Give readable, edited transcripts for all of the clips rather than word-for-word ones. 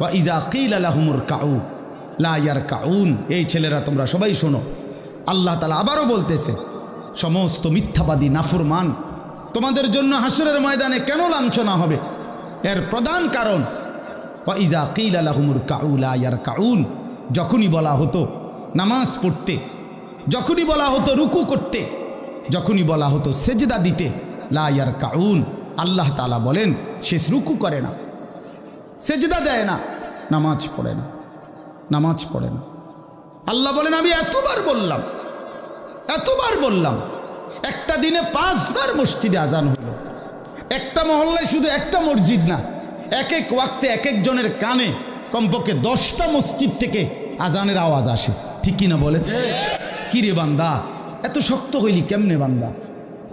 ওয়া ইযা কিলা লাহুমুর কাউ লা ইয়ারকাউন। এই ছেলেরা তোমরা সবাই শোনো, আল্লাহ তাআলা আবারও বলতেছে, সমস্ত মিথ্যাবাদী নাফরমান তোমাদের জন্য হাসরের ময়দানে কেন লাঞ্ছনা হবে? এর প্রধান কারণ ওয়া ইযা কিলা লাহুমুর কাউ লা ইয়ারকাউন, যখনই বলা হতো নামাজ পড়তে, যখনই বলা হতো রুকু করতে, যখনই বলা হতো সেজদা দিতে, লা ইয়ারকাউন, আল্লাহ তাআলা বলেন সে রুকু করে না, সেজদা দেয় না, নামাজ পড়ে না, নামাজ পড়ে না। আল্লাহ বলেন আমি এতবার বললাম, একটা দিনে 5 বার মসজিদে আজান হলো, একটা মহল্লায় শুধু একটা মসজিদ না, এক এক ওয়াক্তে এক একজনের কানে কমপক্ষে 10টা মসজিদ থেকে আজানের আওয়াজ আসে, ঠিক কিনা বলেন? কি রে বান্দা, এত শক্ত হইলি কেমনে বান্দা?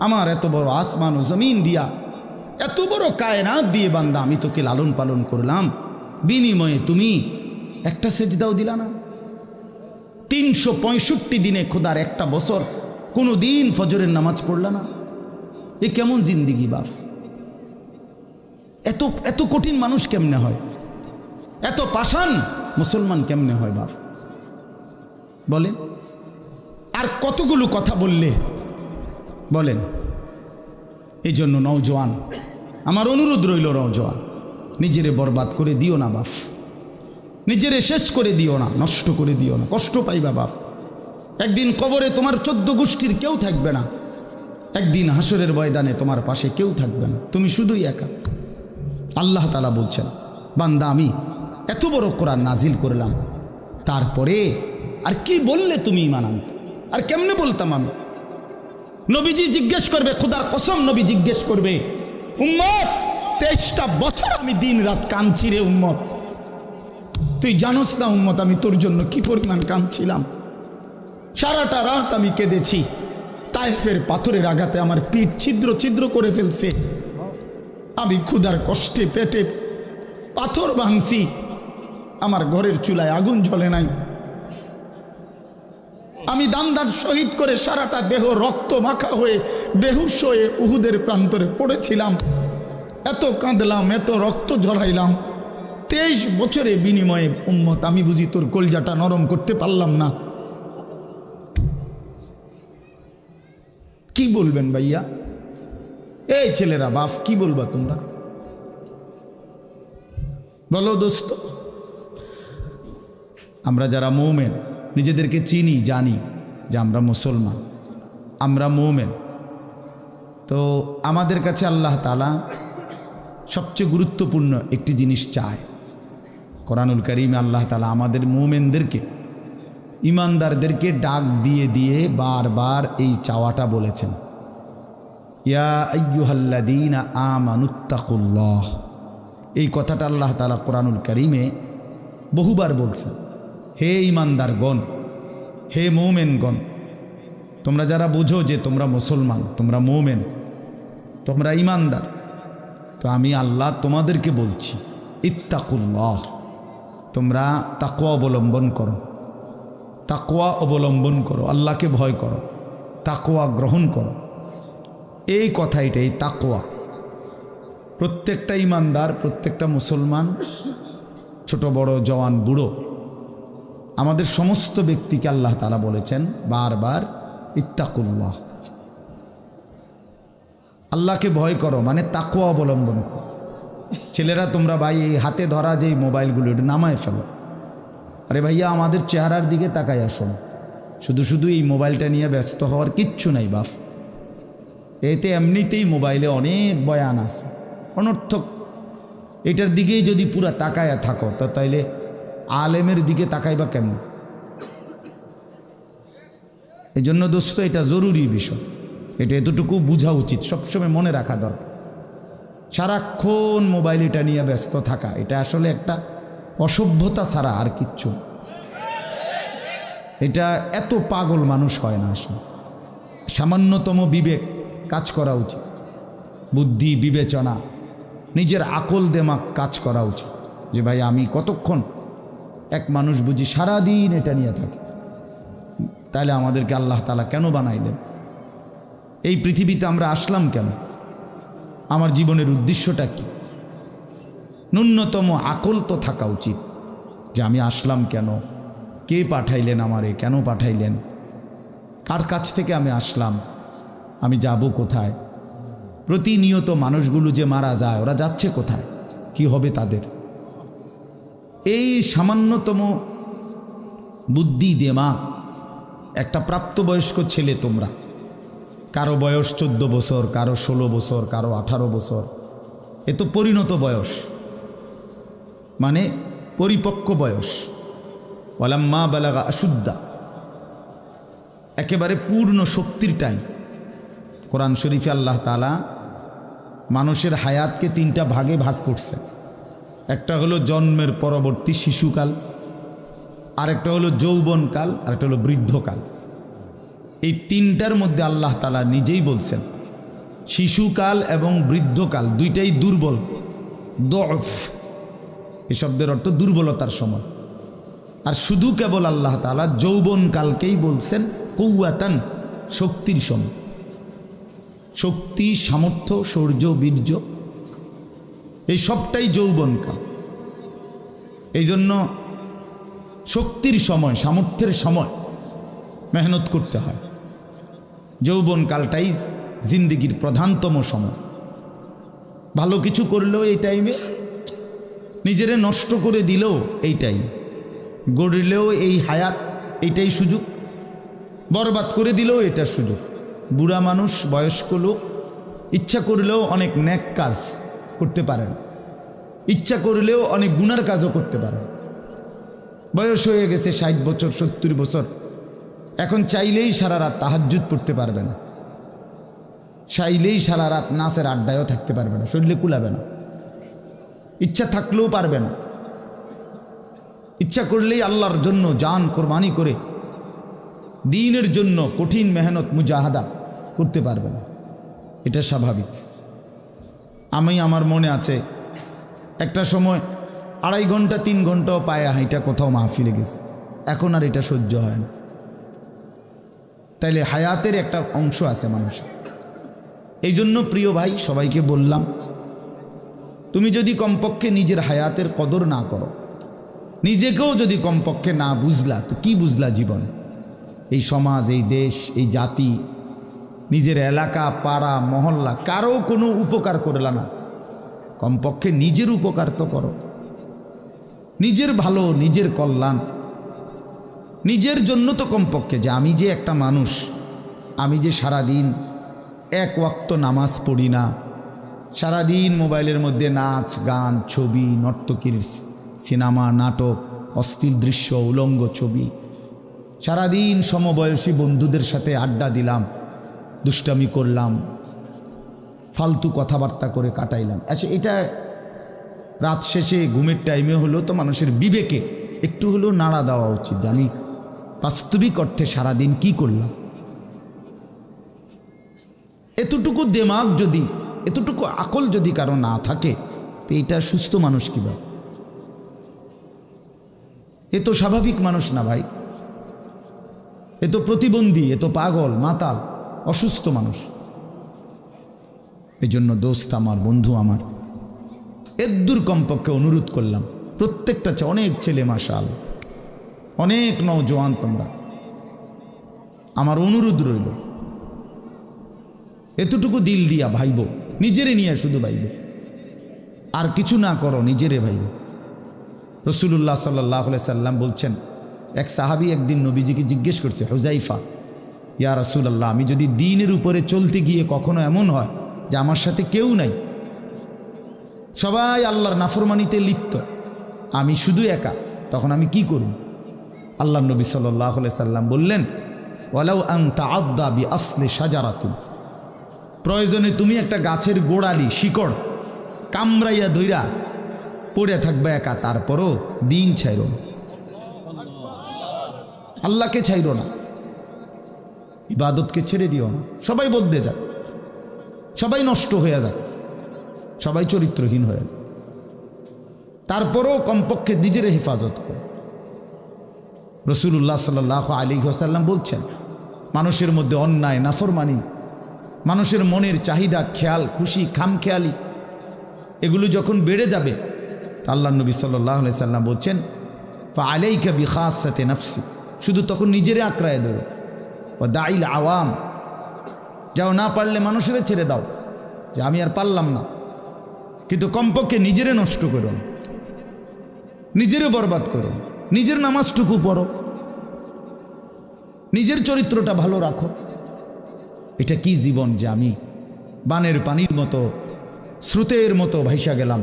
আমার এত বড় আসমান ও জমিন দিয়া, এত বড় কায়নাত দিয়ে বান্দা আমি তোকে লালন পালন করলাম, বিনিময়ে তুমি একটা সেজদাও দিলা না। 365 দিনে খোদার একটা বছর কোনো দিন ফজরের নামাজ পড়লা না। এ কেমন জিন্দিগি বাপ? এত এত কঠিন মানুষ কেমনে হয়? এত পাষাণ মুসলমান কেমনে হয় বাপ? বলেন। আর কতগুলো কথা বললে বলেন। এই জন্য নওজোয়ান, আমার অনুরোধ রইল, নওজোয়ান নিজেরে বরবাদ করে দিও না বাপ, নিজেরে শেষ করে দিও না, নষ্ট করে দিও না, কষ্ট পাইবা বাপ। একদিন কবরে তোমার 14 গোষ্ঠীর কেউ থাকবে না, একদিন হাসরের ময়দানে তোমার পাশে কেউ থাকবে না, তুমি শুধুই একা। আল্লাহ তাআলা বলছেন, বান্দা আমি এত বড় কোরআন নাজিল করলাম, তারপরে আর কি বললে তুমি ঈমান আনতে? আর কেমনে বলতাম আমি? নবীজি জিজ্ঞেস করবে, খোদার কসম নবী জিজ্ঞেস করবে, উম্মত 23টা বছর আমি দিন রাত কাঁদছি রে উম্মত, তুই জানোস না উম্মত আমি তোর জন্য কি পরিমাণ কাঁদছিলাম? সারাটা রাত আমি কেঁদেছি, তায়েফের পাথরের আঘাতে আমার পিঠ ছিদ্র ছিদ্র করে ফেলছে, আমি ক্ষুধার কষ্টে পেটে পাথর ভাঙছি, আমার ঘরের চুলায় আগুন জ্বলে নাই, আমি দান্দার শহীদ করে সারাটা দেহ রক্ত মাখা হয়ে বেহুশ হয়ে উহুদের প্রান্তরে পড়েছিলাম, এত কাঁদলাম, এত রক্ত ঝরাইলাম, 23 বছরের বিনিময়ে উম্মত আমি বুঝি তোর কলজাটা নরম করতে পারলাম না? কি বলবেন ভাইয়া? এই ছেলেরা বাপ কি বলবা তোমরা? বলো দোস্ত। আমরা যারা মুমিন নিজেদেরকে চিনি, জানি যে আমরা মুসলমান, আমরা মুমিন, তো আমাদের কাছে আল্লাহ তাআলা সবচেয়ে গুরুত্বপূর্ণ একটি জিনিস চায়। কোরআনুল কারীমে আল্লাহ তাআলা আমাদের মুমিনদেরকে, ইমানদারদেরকে ডাক দিয়ে দিয়ে বারবার এই চাওয়াটা বলেছেন, ইয়া আইয়ুহাল্লাযীনা আমানুত্তাকুল্লাহ। এই কথাটা আল্লাহ তাআলা কোরআনুল কারীমে বহুবার বলছেন। হে ইমানদারগণ, হে মুমিনগণ, তোমরা যারা বুঝো যে তোমরা মুসলমান, তোমরা মুমিন, তোমরা ইমানদার, তো আমি আল্লাহ তোমাদেরকে বলছি, ইত্তাকুল্লাহ, তোমরা তাকওয়া অবলম্বন করো, তাকওয়া অবলম্বন করো, আল্লাহকে ভয় করো, তাকওয়া গ্রহণ করো। এই কথাইটা, এই তাকওয়া প্রত্যেকটা ইমানদার, প্রত্যেকটা মুসলমান, ছোট বড় জওয়ান বুড়ো, আমাদের সমস্ত ব্যক্তিকে আল্লাহ তাআলা বলেছেন বারবার, ইত্তাকুল্লাহ, আল্লাহকে ভয় করো, মানে তাকওয়া অবলম্বন করো। ছেলেরা তোমরা ভাই এই হাতে ধরা যে মোবাইলগুলো এটা নামায় ফেলো। আরে ভাইয়া আমাদের চেহারার দিকে তাকাই আসুন, শুধু শুধু এই মোবাইলটা নিয়ে ব্যস্ত হওয়ার কিচ্ছু নাই বাপ। এতে এমনিতেই মোবাইলে অনেক বয়ান আছে অনর্থক, এটার দিকেই যদি পুরা তাকায়া থাকো তো তাইলে আলেমের দিকে তাকাইবা কেমন? এই জন্য দোস্ত এটা জরুরি বিষয়, এটা এতটুকু বোঝা উচিত, সবসময় মনে রাখা দরকার। সারাক্ষণ মোবাইল এটা নিয়ে ব্যস্ত থাকা, এটা আসলে একটা অসভ্যতা ছাড়া আর কিচ্ছু। এটা এত পাগল মানুষ হয় না আসলে, সামান্যতম বিবেক কাজ করা উচিত, বুদ্ধি বিবেচনা, নিজের আকল দেমাগ কাজ করা উচিত, যে ভাই আমি কতক্ষণ, এক মানুষ বুঝি সারাদিন এটা নিয়ে থাকে, তাহলে আমাদেরকে আল্লাহ তাআলা কেন বানাইলেন? এই পৃথিবীতে আমরা আসলাম কেন? আমার জীবনের উদ্দেশ্যটা কি? ন্যূনতম আকল তো থাকা উচিত যে আমি আসলাম কেন, কে পাঠাইলেন আমারে, কেন পাঠাইলেন, কার কাছ থেকে আমি আসলাম, আমি যাব কোথায়। প্রতিনিয়ত মানুষগুলো যে মারা যায় ওরা যাচ্ছে কোথায়, কি হবে তাদের। এই সামান্যতম বুদ্ধি দিমাগ একটা প্রাপ্তবয়স্ক ছেলে, তোমরা কারো বয়স 14 বছর, কারো 16 বছর, কারো 18 বছর, এ তো পরিণত বয়স, মানে পরিপক্ক বয়স। ওয়ালাম্মা বালাগা আশুদ্দা, একেবারে পূর্ণ শক্তির টাইম। কোরআন শরীফে আল্লাহ তাআলা মানুষের হায়াতকে 3টা ভাগে ভাগ করছে। একটা হলো জন্মের পরবর্তী শিশুকাল, আরেকটা হলো যৌবনকাল, আরেকটা হলো বৃদ্ধকাল। এই 3টার মধ্যে আল্লাহ তাআলা নিজেই বলছেন শিশুকাল এবং বৃদ্ধকাল দুইটাই দুর্বল, দফ, এই শব্দের অর্থ দুর্বলতার সময়। আর শুধু কেবল আল্লাহ তাআলা যৌবনকালকেই বলছেন কুওয়াতান, শক্তির সময়। শক্তি, সামর্থ্য, শৌর্য, বীর্য, এই সবটাই যৌবনকাল। এই জন্য শক্তির সময়, সামর্থ্যের সময় মেহনত করতে হয়। যৌবনকালটাই জিন্দেগির প্রধানতম সময়। ভালো কিছু করলেও এই টাইমে, নিজেরে নষ্ট করে দিলেও এই টাইম, গড়লেও এই হায়াত, এইটাই সুযোগ, বরবাদ করে দিলেও এটা সুযোগ। বুড়া মানুষ, বয়স্ক লোক ইচ্ছা করলেও অনেক নেক কাজ করতে পারেন, ইচ্ছা করলেও অনেক গুনার কাজও করতে পারেন। বয়স হয়ে গেছে 60 বছর, 70 বছর, এখন চাইলেই সারা রাত তাহাজ্জুদ পড়তে পারবে না, চাইলেই সারা রাত নাচের আড্ডায়ও থাকতে পারবে না, শরীরে কুলাবে না, ইচ্ছা থাকলেও পারবে না। ইচ্ছা করলেই আল্লাহর জন্য জান কোরবানি করে দ্বীনের জন্য কঠিন মেহনত মুজাহাদা করতে পারবে না, এটা স্বাভাবিক। আমার মনে আছে একটা সময় 2.5 ঘন্টা 3 ঘন্টাও পায়ে হাইটা কোথাও মাহফিলে গেছে, এখন আর এটা সহ্য হয় না। তাইলে হায়াতের একটা অংশ আছে মানুষের। এই জন্য প্রিয় ভাই, সবাইকে বললাম, তুমি যদি কমপক্ষে নিজের হায়াতের কদর না করো, নিজেকেও যদি কমপক্ষে না বুঝলা, তো কি বুঝলা জীবন, এই সমাজ, এই দেশ, এই জাতি, নিজের এলাকা, পাড়া, মহল্লা, কারো কোনো উপকার করলা না, কমপক্ষে নিজের উপকার তো করো। নিজের ভালো, নিজের কল্যাণ, নিজের জন্য তো কমপক্ষে, যে আমি যে একটা মানুষ, আমি যে সারাদিন 1 ওয়াক্ত নামাজ পড়ি না, সারাদিন মোবাইলের মধ্যে নাচ, গান, ছবি, নর্তকীর সিনেমা, নাটক, অশ্লীল দৃশ্য, উলঙ্গ ছবি, সারাদিন সমবয়সী বন্ধুদের সাথে আড্ডা দিলাম, দুষ্টামি করলাম, ফালতু কথাবার্তা করে কাটাইলাম। আচ্ছা, এটা রাত শেষে ঘুমের টাইমে হলো তো মানুষের বিবেকে একটু হলেও নাড়া দেওয়া উচিত, যে আমি বাস্তবিক অর্থে সারাদিন কি করলাম। এতটুকু দিমাগ যদি, এতটুকু আকল যদি কারো না থাকে, তো এটা সুস্থ মানুষ কিভাবে? এ তো স্বাভাবিক মানুষ না ভাই, এ তো প্রতিবন্ধী, এ তো পাগল, মাতাল, অসুস্থ মানুষ। এই জন্য দোস্ত আমার, বন্ধু আমার, এদ্দুর কমপক্ষে অনুরোধ করলাম, প্রত্যেকটা অনেক ছেলে মাশাআল্লাহ, অনেক নওজোয়ান তোমরা, আমার অনুরোধ রইল, এতটুকু দিল দিয়া ভাইব, নিজেরে নিয়ে শুধু ভাইব, আর কিছু না করো, নিজেরে ভাইব। রাসূলুল্লাহ সাল্লাল্লাহু আলাইহি সাল্লাম বলছেন, এক সাহাবী একদিন নবীজিকে জিজ্ঞেস করছে, হুযাইফা, ইয়া রাসূলুল্লাহ, আমি যদি দ্বীনের উপরে চলতে গিয়ে কখনো এমন হয় যে আমার সাথে কেউ নাই, সবাই আল্লাহর নাফরমানিতে লিপ্ত, আমি শুধু একা, তখন আমি কি করব? আল্লাহর নবী সাল্লাল্লাহু আলাইহি সাল্লাম বললেন, ওয়ালাউ আন তাআদ্দা বিআসলি শাজারাতিন, প্রয়োজনে তুমি একটা গাছের গোড়ালি, শিকড় কামড়াইয়া ধইরা পড়ে থাকবে একা, তারপরও দিন ছাইরো না, আল্লাহকে ছাইরো না, ইবাদতকে ছেড়ে দিও না। সবাই বদলে যাক, সবাই নষ্ট হয়ে যাক, সবাই চরিত্রহীন হয়ে যাক, তারপরেও কমপক্ষে নিজের হেফাজত করো। রাসূলুল্লাহ সাল্লাল্লাহু আলাইহি ওয়াসাল্লাম বলছেন, মানুষের মধ্যে অন্যায়, নাফরমানি, মানুষের মনের চাহিদা, খেয়াল খুশি, খামখেয়ালি, এগুলো যখন বেড়ে যাবে, আল্লাহ নবী সাল্লাল্লাহু আলাইহি সাল্লাম বলছেন ফাআলাইকা বিখাসাতি নাফসি, শুধু তখন নিজেরে আঁকড়ায় ধরো। ও দাইল আওয়াম, যাও না পারলে মানুষের ছেড়ে দাও যে আমি আর পারলাম না, কিন্তু কমপক্ষে নিজেরে নষ্ট করো না, নিজেরে বরবাদ করো, নিজের নামাজটুকু পড়ো, নিজের চরিত্রটা ভালো রাখো। এটা কি জীবন যে আমি বানের পানির মতো স্রোতের মতো ভাইসা গেলাম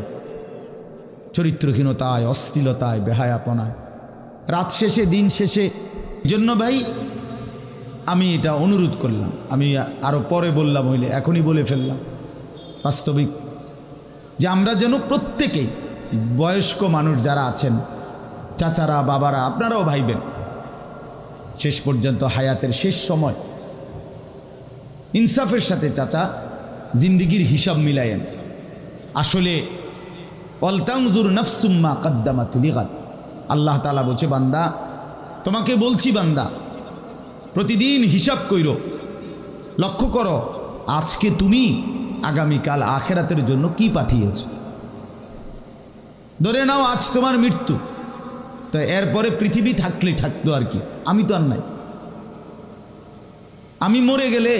চরিত্রহীনতায়, অশ্লীলতায়, বেহায়াপনায়, রাত শেষে দিন শেষে। জন্য ভাই আমি এটা অনুরোধ করলাম, আমি আরও পরে বললাম হইলে এখনই বলে ফেললাম, বাস্তবিক যে আমরা যেন প্রত্যেকেই বয়স্ক মানুষ যারা আছেন, চাচারা, বাবারা, আপনারাও ভাইবেন, শেষ পর্যন্ত হায়াতের শেষ সময় ইনসাফের সাথে চাচা জিন্দিগির হিসাব মিলায়েন। আসলে ওয়ালতানজুর নাফসুম মা কদ্দামাত লিগাদ, আল্লাহ তাআলা বলছে বান্দা তোমাকে বলছি বান্দা প্রতিদিন হিসাব কইরো, লক্ষ্য করো আজকে তুমি আগামীকাল আখেরাতের জন্য কি পাঠিয়েছ। ধরে নাও আজ তোমার মৃত্যু, তো এরপরে পৃথিবী থাকলে থাকতো আর কি, আমি তো আর নাই। আমি মরে গেলে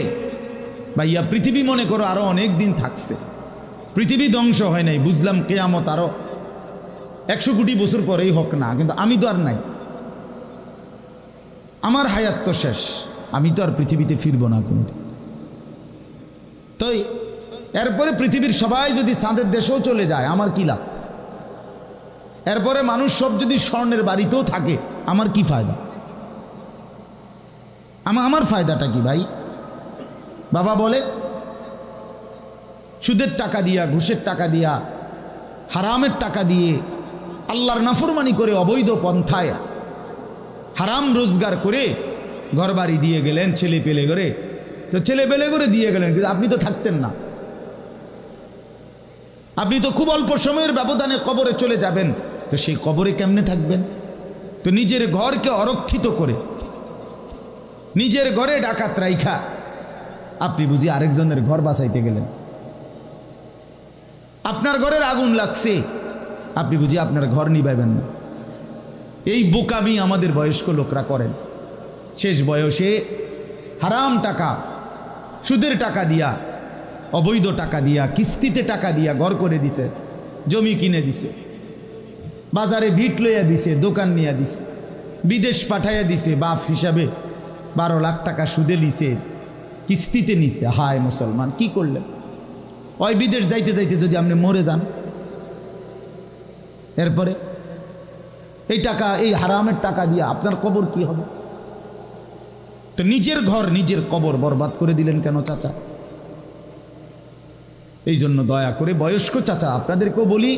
ভাইয়া পৃথিবী মনে করো আরো অনেক দিন থাকছে, পৃথিবী ধ্বংস হয় নাই, বুঝলাম কিয়ামত আরো 100 কোটি বছর পরেই হোক না, কিন্তু আমি তো আর নাই, আমার হায়াত তো শেষ, আমি তো আর পৃথিবীতে ফিরব না কোনোদিন। তো এরপরে পৃথিবীর সবাই যদি চাঁদের দেশেও চলে যায় আমার কি লাভ? এরপরে মানুষ সব যদি স্বর্ণের বাড়িতেও থাকে আমার কি ফায়দা? আমার ফায়দাটা কি ভাই? বাবা বলে সুদের টাকা দিয়া, ঘুষের টাকা দিয়া, হারামের টাকা দিয়ে, আল্লাহর নাফরমানি করে, অবৈধ পন্থায় হারাম রোজগার করে ঘরবাড়ি দিয়ে গেলেন, ছেলে পেলে করে, তো ছেলে পেলে করে দিয়ে গেলেন, কিন্তু আপনি তো থাকতেন না, আপনি তো খুব অল্প সময়ের ব্যবধানে কবরে চলে যাবেন, তো সেই কবরে কেমনে থাকবেন? তো নিজের ঘরকে অরক্ষিত করে, নিজের ঘরে ডাকাত রাইখা আপনি বুঝি আরেকজনের ঘর বাঁচাইতে গেলেন। আপনার ঘরের আগুন লাগছে, আপনি বুঝি আপনার ঘর নিভাইবেন না। এই বোকামি আমাদের বয়স্ক লোকরা করেন। শেষ বয়সে হারাম টাকা, সুদের টাকা দিয়া, অবৈধ টাকা দিয়া, কিস্তিতে টাকা দিয়া ঘর করে দিছে, জমি কিনে দিছে, বাজারে ভিট লইয়া দিছে, দোকান নিয়ে দিছে, বিদেশ পাঠাইয়া দিছে, বাপ হিসাবে 12 লাখ টাকা সুদে নিছে, কিস্তিতে নিছে। হায় মুসলমান, কি করলেন? ওই বিদেশ যাইতে যাইতে যদি আপনি মরে যান, এরপরে এই টাকা, এই হারামের টাকা দিয়ে আপনার কবর কি হবে? তো নিজের ঘর, নিজের কবর বরবাদ করে দিলেন কেন চাচা? এই জন্য দয়া করে বয়স্ক চাচা আপনাদেরকেও বলি,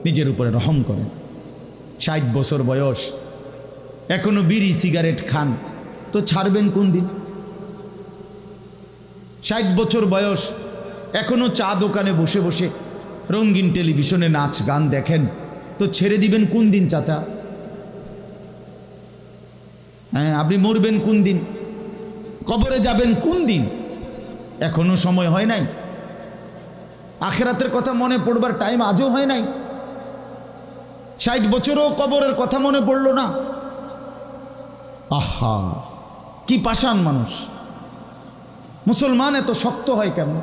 নিজের উপরে রহম করেন। 60 বছর বয়স, এখনো বিড়ি সিগারেট খান, তো ছাড়বেন কোন দিন? 60 বছর বয়স, এখনো চা দোকানে বসে বসে রঙিন টেলিভিশনে নাচ গান দেখেন, তো ছেড়ে দিবেন কোন দিন চাচা? হ্যাঁ, আপনি মরবেন কোন দিন? কবরে যাবেন কোন দিন? এখনো সময় হয় নাই? আখেরাতের কথা মনে পড়বার টাইম আজও হয় নাই? 60 বছরও কবরের কথা মনে পড়লো না? আহা, কি পাষাণ মানুষ! মুসলমান এত শক্ত হয় কেমনে?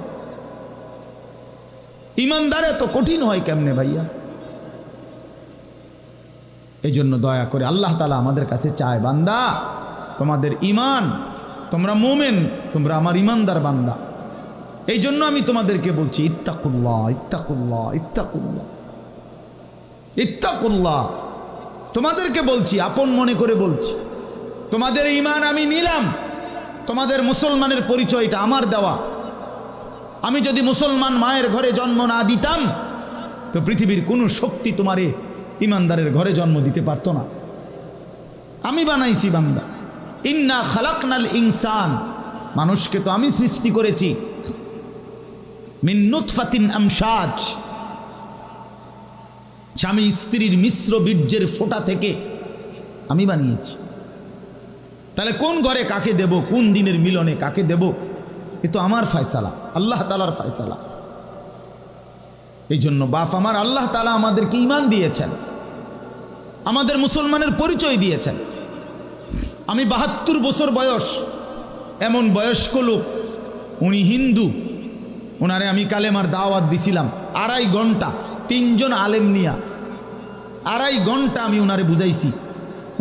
ইমানদার এত কঠিন হয় কেমনে ভাইয়া? এই জন্য দয়া করে আল্লাহ তাআলা আমাদের কাছে চায়, বান্দা তোমাদের ইমান, তোমরা মোমেন, তোমরা আমার ইমানদার বান্দা। এই জন্য আমি তোমাদেরকে বলছি ইত্তাকুল্লাহ, ইত্তাকুল্লাহ, ইত্তাকুল্লাহ, ইত্তাকুল্লাহ। তোমাদেরকে বলছি, আপন মনে করে বলছি, তোমাদের ইমান আমি নিলাম, তোমাদের মুসলমানের পরিচয়টা আমার দেওয়া। আমি যদি মুসলমান মায়ের ঘরে জন্ম না দিতাম, তো পৃথিবীর কোনো শক্তি তোমারে ইমানদারের ঘরে জন্ম দিতে পারতো না। আমি বানাইছি বান্দা, ইন্না খালাকনাল ইনসান, মানুষকে তো আমি সৃষ্টি করেছি মিন নুতফাতিন আমশাজ, স্বামী স্ত্রীর মিশ্র বীর্যের ফোঁটা থেকে আমি বানিয়েছি। তাহলে কোন ঘরে কাকে দেব, কোন দিনের মিলনে কাকে দেব, এ তো আমার ফয়সালা, আল্লাহ তাআলার ফয়সালা। এই জন্য বাপ আমার, আল্লাহ তাআলা আমাদেরকে ঈমান দিয়েছেন, আমাদের মুসলমানের পরিচয় দিয়েছেন। আমি ৭২ বছর বয়স, এমন বয়স্ক লোক, উনি হিন্দু, ওনারে আমি কালেমার দাওয়াত দিছিলাম ২.৫ ঘন্টা, ৩ জন আলেম নিয়া ২.৫ ঘন্টা আমি ওনারে বুঝাইছি।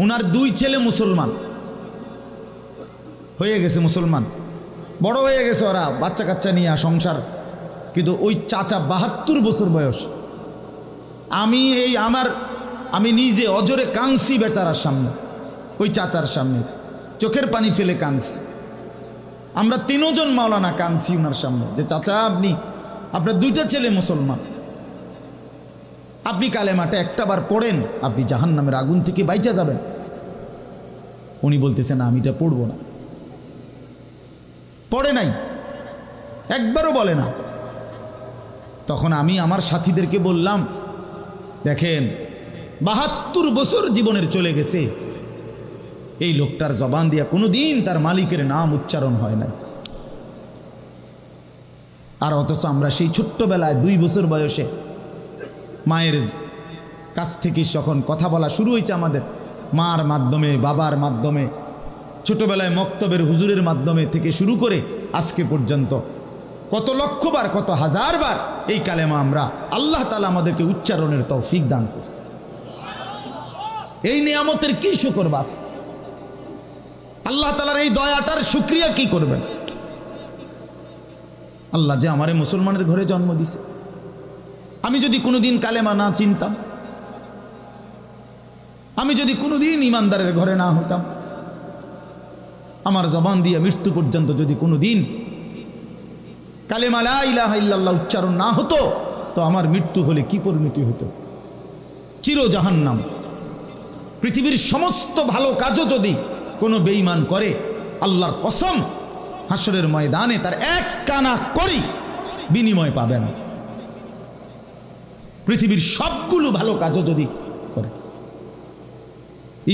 ওনার 2 ছেলে মুসলমান হয়ে গেছে, মুসলমান বড় হয়ে গেছে, ওরা বাচ্চা কাচ্চা নিয়ে সংসার। কিন্তু ওই চাচা ৭২ বছর বয়স, আমি নিজে অজরে কাঁদছি বেচারার সামনে, ওই চাচার সামনে চোখের পানি ফেলে কাঁদছি। আমরা 3 জন মাওলানা কাঁদছি ওনার সামনে, যে চাচা আপনার 2টা ছেলে মুসলমান, আপনি কালেমাটা একটাবার পড়েন, আপনি জাহান্নামের আগুন থেকে বাইচা যাবেন। উনি বলতেছেন আমি এটা পড়বো না, পড়ে নাই, একবারও বলে না। তখন আমি আমার সাথীদেরকে বললাম, দেখেন ৭২ বছর জীবনের চলে গেছে, এই লোকটার জবান দিয়া কোনোদিন তার মালিকের নাম উচ্চারণ হয় না। আর অথচ আমরা সেই ছোট্টবেলায় 2 বছর বয়সে মায়ের কাছ থেকে যখন কথা বলা শুরু হয়েছে, আমাদের মার মাধ্যমে, বাবার মাধ্যমে, ছোটবেলায় মক্তবের হুজুরের মাধ্যমে থেকে শুরু করে আজকে পর্যন্ত কত লক্ষবার, কত হাজারবার এই কালেমা আমরা, আল্লাহ তাআলা আমাদেরকে উচ্চারণের তৌফিক দান করছে। এই নিয়ামতের কি শুকর বাপ, আল্লাহ তাআলার এই দয়াটার শুকরিয়া কি করবেন? আল্লাহ যে আমারে মুসলমানের ঘরে জন্ম দিছে। আমি যদি কোনোদিন কালেমা না চিনতাম, আমি যদি কোনোদিন ইমানদারের ঘরে না হতাম, আমার জবান দিয়ে মৃত্যু পর্যন্ত যদি কোনোদিন কালেমা লা ইলাহা ইল্লাল্লাহ উচ্চারণ না হতো, তো আমার মৃত্যু হলে কি পরিণতি হতো? চির জাহান্নাম। পৃথিবীর সমস্ত ভালো কাজও যদি কোনো বেঈমান করে, আল্লাহর কসম হাসরের ময়দানে তার 1 কানা করি বিনিময় পাবে না। পৃথিবীর সবগুলো ভালো কাজও যদি করে,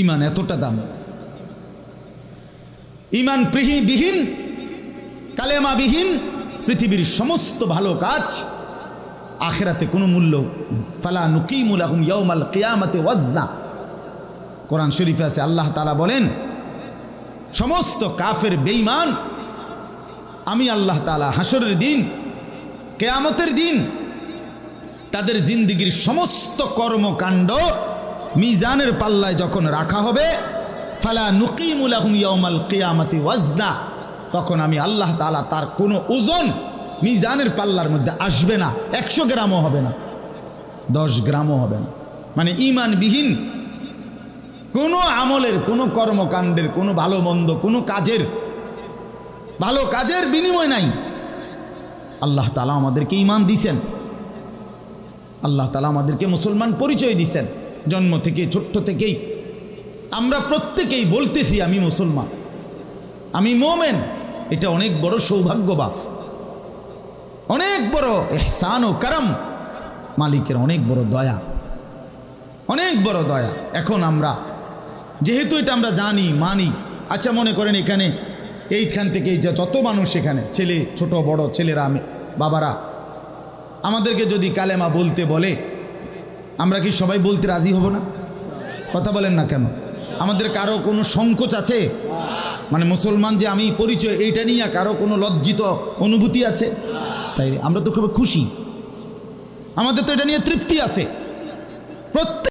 ঈমান এতটা দাম। ঈমান বিহীন, কালেমা বিহীন পৃথিবীর সমস্ত ভালো কাজ আখিরাতে কোনো মূল্য। ফালা নুকিমু লাহুম ইয়াউমাল কিয়ামাতি ওয়াজনা। কোরআন শরীফে আছে, আল্লাহ তাআলা বলেন, সমস্ত কাফের বেঈমান আমি আল্লাহ তাআলা হাসরের দিন, কিয়ামতের দিন তাদের জিন্দেগীর সমস্ত কর্মকাণ্ড মিজানের পাল্লায় যখন রাখা হবে, ফালা নুকিমু লাহুম ইয়াউমাল কিয়ামাতি ওয়াজনা, তখন আমি আল্লাহ তাআলা তার কোনো ওজন মিজানের পাল্লার মধ্যে আসবে না। 100 গ্রামও হবে না, 10 গ্রামও হবে না। মানে ঈমানবিহীন কোনো আমলের, কোনো কর্মকাণ্ডের, কোনো ভালো মন্দ, কোনো কাজের, ভালো কাজের বিনিময় নাই। আল্লাহ তাআলা আমাদেরকে ঈমান দিয়েছেন, আল্লাহ তাআলা আমাদেরকে মুসলমান পরিচয় দিয়েছেন। জন্ম থেকে, ছোট্ট থেকেই আমরা প্রত্যেকেই বলতেছি আমি মুসলমান, আমি মোমেন। এটা অনেক বড় সৌভাগ্য বাপ, অনেক বড় ইহসান ও করম, মালিকের অনেক বড় দয়া, অনেক বড় দয়া। এখন আমরা যেহেতু এটা আমরা জানি, মানি, আচ্ছা মনে করেন এখানে এইখান থেকে যত মানুষ এখানে, ছেলে, ছোট বড় ছেলেরা, বাবারা, আমাদেরকে যদি কালেমা বলতে বলে, আমরা কি সবাই বলতে রাজি হব না? কথা বলেন না কেন? আমাদের কারো কোনো সংকোচ আছে? মানে মুসলমান যে আমি পরিচয়, এইটা নিয়ে কারো কোনো লজ্জিত অনুভূতি আছে? তাই আমরা তো খুব খুশি, আমাদের তো এটা নিয়ে তৃপ্তি আছে। প্রত্যেক